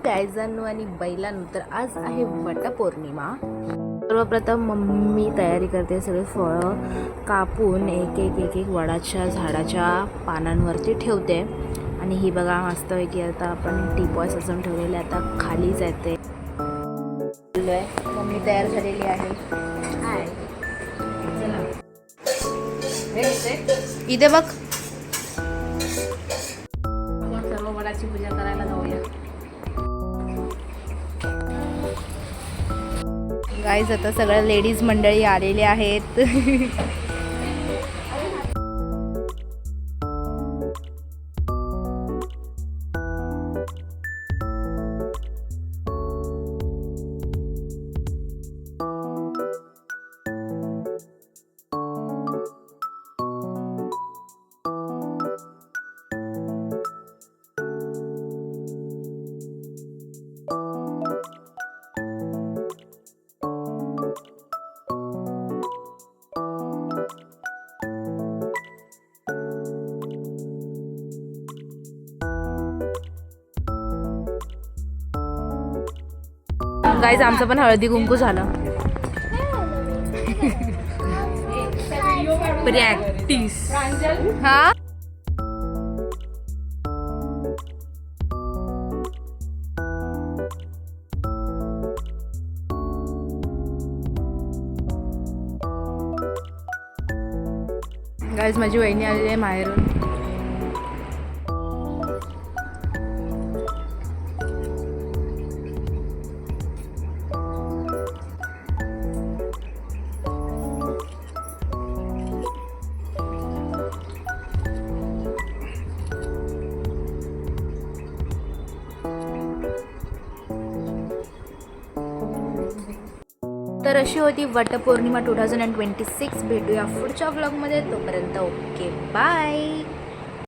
गायजांनो आणि बैलांनो, तर आज आहे वटपौर्णिमा। सर्वप्रथम मम्मी तयारी करते, सगळे फळं कापून एक एक एक एक वडाच्या झाडाच्या पानांवरती ठेवते। आणि ही बघा मस्तपैकी आता आपण टीपॉय सजवून ठेवलेले, आता खाली जाते। मम्मी तयार झालेली आहे। हाय, चला इथे बघ, सर्व वडाची पूजा करायला जाऊया। गाईज आता सगळ्या लेडीज मंडळी आलेले आहेत। गाईज आमचं पण हळदी कुंकू झालं। प्रॅक्टिस हा। गाईज माझी वहिनी आलेली आहे माहेरून। तर अशी होती वटपौर्णिमा 2026। भेटूया पुढच्या व्लॉगमध्ये, तोपर्यंत ओके बाय।